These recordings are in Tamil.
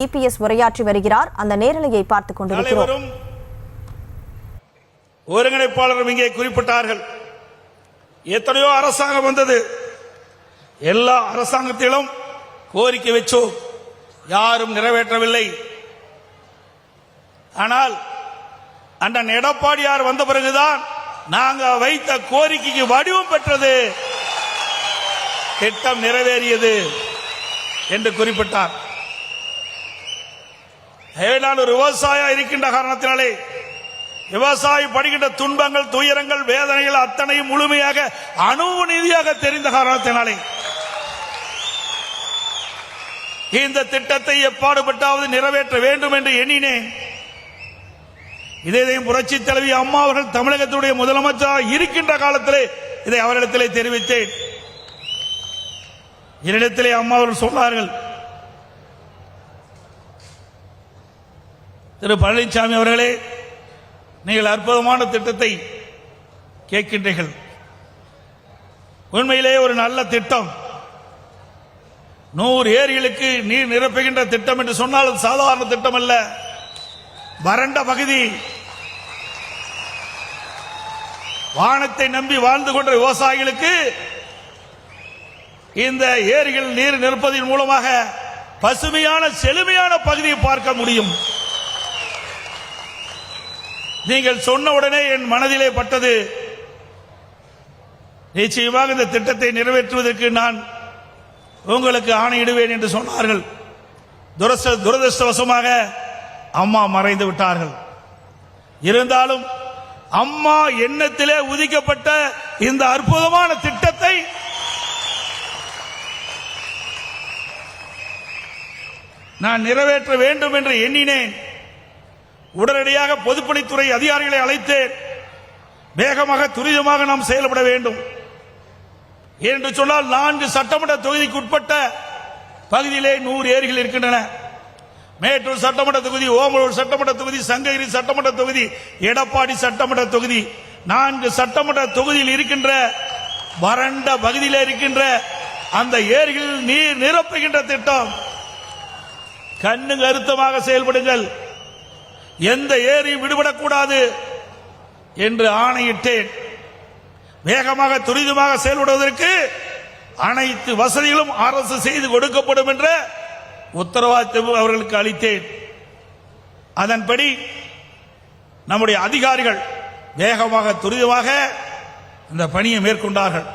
EPS உரையாற்றி வருகிறார். அந்த நேரலையை பார்த்துக் கொண்டிருக்கிறோம். ஒருங்கிணைப்பாளரும் இங்கே குறிப்பிட்டார்கள். எத்தனையோ அரசாங்கம் வந்தது. எல்லா அரசாங்கத்திலும் கோரிக்கை வச்சோம், யாரும் நிறைவேற்றவில்லை. ஆனால் அண்ணன் எடப்பாடியார் வந்த பிறகுதான் நாங்க வைத்த கோரிக்கைக்கு வடிவம் பெற்றது, திட்டம் நிறைவேறியது என்று குறிப்பிட்டார். நான் ஒரு விவசாய இருக்கின்ற காரணத்தினாலே விவசாயி படுகின்ற துன்பங்கள், துயரங்கள், வேதனைகள் அத்தனையும் முழுமையாக அனுபவ தெரிந்த காரணத்தினாலே இந்த திட்டத்தை எப்பாடுபட்டாவது நிறைவேற்ற வேண்டும் என்று எண்ணினேன். இதையும் புரட்சி தலைவி அம்மா அவர்கள் தமிழகத்துடைய முதலமைச்சராக இருக்கின்ற காலத்திலே இதை அவரிடத்திலே தெரிவித்தேன். என்னிடத்திலே அம்மா அவர்கள் சொன்னார்கள், திரு பழனிசாமி அவர்களே, நீங்கள் அற்புதமான திட்டத்தை கேட்கின்றீர்கள். உண்மையிலே ஒரு நல்ல திட்டம். 100 ஏரிகளுக்கு நீர் நிரப்புகின்ற திட்டம் என்று சொன்னால் அது சாதாரண திட்டம் அல்ல. வறண்ட பகுதி, வானத்தை நம்பி வாழ்ந்து கொண்ட விவசாயிகளுக்கு இந்த ஏரிகள் நீர் நிரப்பதன் மூலமாக பசுமையான செழுமையான பகுதியை பார்க்க முடியும். நீங்கள் சொன்ன உடனே என் மனதிலே பட்டது, நிச்சயமாக இந்த திட்டத்தை நிறைவேற்றுவதற்கு நான் உங்களுக்கு ஆணையிடுவேன் என்று சொன்னார்கள். துரதிருஷ்டவசமாக அம்மா மறைந்து விட்டார்கள். இருந்தாலும் அம்மா எண்ணத்திலே உதிக்கப்பட்ட இந்த அற்புதமான திட்டத்தை நான் நிறைவேற்ற வேண்டும் என்று எண்ணினேன். உடனடியாக பொதுப்பணித்துறை அதிகாரிகளை அழைத்து வேகமாக துரிதமாக நாம் செயல்பட வேண்டும் என்று சொன்னால் 4 சட்டமன்ற தொகுதிக்கு உட்பட்ட பகுதியிலே 100 ஏரிகள் இருக்கின்றன. மேட்டூர் சட்டமன்ற தொகுதி, ஓமலூர் சட்டமன்ற தொகுதி, சங்ககிரி சட்டமன்ற தொகுதி, எடப்பாடி சட்டமன்ற தொகுதி, 4 சட்டமன்ற தொகுதியில் இருக்கின்ற வறண்ட பகுதியில் இருக்கின்ற அந்த ஏரிகள் நீர் நிரப்புகின்ற திட்டம். கண்ணு கருத்தமாக செயல்படுங்கள், எந்த ஏரியும் விடுபடக்கூடாது என்று ஆணையிட்டேன். வேகமாக துரிதமாக செயல்படுவதற்கு அனைத்து வசதிகளும் அரசு செய்து கொடுக்கப்படும் என்ற உத்தரவாதத்தை அவர்களுக்கு அளித்தேன். அதன்படி நம்முடைய அதிகாரிகள் வேகமாக துரிதமாக இந்த பணியை மேற்கொண்டார்கள்.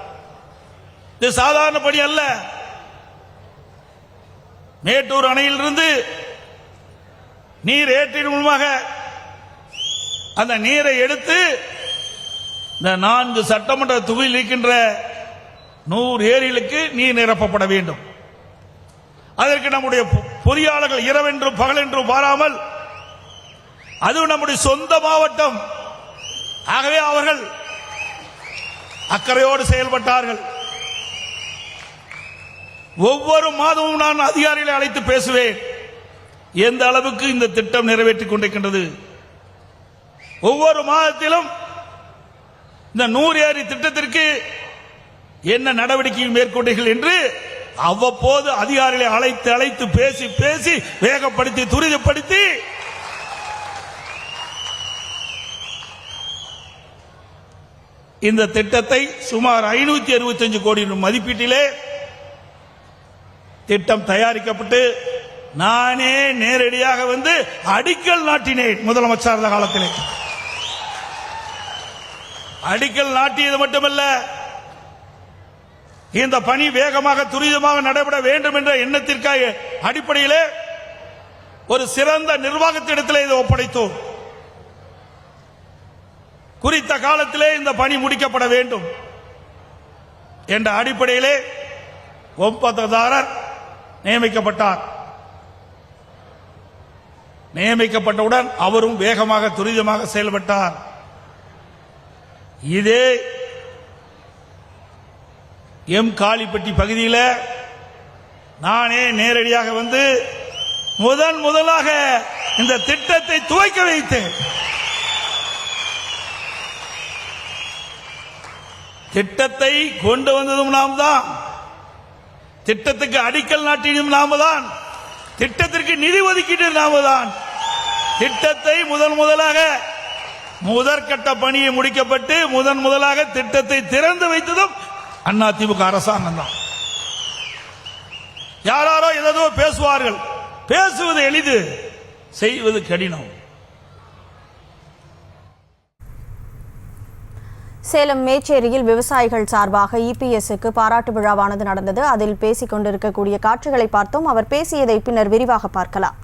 இது சாதாரண பணி அல்ல. மேட்டூர் அணையிலிருந்து நீர் ஏற்றின் மூலமாக அந்த நீரை எடுத்து இந்த 4 சட்டமன்ற தொகுதியில் இருக்கின்ற 100 ஏரிகளுக்கு நீர் நிரப்பப்பட வேண்டும். அதற்கு நம்முடைய பொறியாளர்கள் இரவென்றும் பகலென்றும் பாராமல், அதுவும் நம்முடைய சொந்த மாவட்டம், ஆகவே அவர்கள் அக்கறையோடு செயல்பட்டார்கள். ஒவ்வொரு மாதமும் நான் அதிகாரிகளை அழைத்து பேசுவேன், எந்த அளவுக்கு இந்த திட்டம் நிறைவேற்றிக் கொண்டிருக்கின்றது. ஒவ்வொரு மாதத்திலும் இந்த 100 ஏரி திட்டத்திற்கு என்ன நடவடிக்கை மேற்கொண்டீர்கள் என்று அவ்வப்போது அதிகாரிகளை அழைத்து அழைத்து பேசி பேசி வேகப்படுத்தி துரிதப்படுத்தி இந்த திட்டத்தை சுமார் 565 கோடி மதிப்பீட்டிலே திட்டம் தயாரிக்கப்பட்டு நானே நேரடியாக வந்து அடிக்கல் நாட்டினேன். முதலமைச்சர் காலத்திலே அடிக்கல் நாட்டியது மட்டுமல்ல, இந்த பணி வேகமாக துரிதமாக நடைபெற வேண்டும் என்ற எண்ணத்திற்காக அடிப்படையிலே ஒரு சிறந்த நிர்வாகத்திடத்திலே இதை ஒப்படைத்தோம். குறித்த காலத்திலே இந்த பணி முடிக்கப்பட வேண்டும் என்ற அடிப்படையிலே ஒப்பந்ததாரர் நியமிக்கப்பட்டார். நியமிக்கப்பட்டவுடன் அவரும் வேகமாக துரிதமாக செயல்பட்டார். இதே எம் காளிப்பட்டி பகுதியில் நானே நேரடியாக வந்து முதலாக இந்த திட்டத்தை துவக்க வைத்தேன். திட்டத்தை கொண்டு வந்ததும் நாம் தான், திட்டத்துக்கு அடிக்கல் நாட்டியதும் நாம தான். திட்டத்திற்கு நிதி ஒதுக்கீட்டு நாம தான். திட்டத்தை முதலாக முதற்கட்ட பணியை முடிக்கப்பட்டு முதலாக திட்டத்தை திறந்து வைத்ததும் அதிமுக அரசாங்கம் தான். யாரோ ஏதோ பேசுவார்கள். பேசுவது எளிது, செய்வது கடினம். சேலம் மேச்சேரியில் விவசாயிகள் சார்பாக இபிஎஸ்க்கு பாராட்டு விழாவானது நடந்தது. அதில் பேசிக் கொண்டிருக்கக்கூடிய காட்சிகளை பார்த்தோம். அவர் பேசியதை பின்னர் விரிவாக பார்க்கலாம்.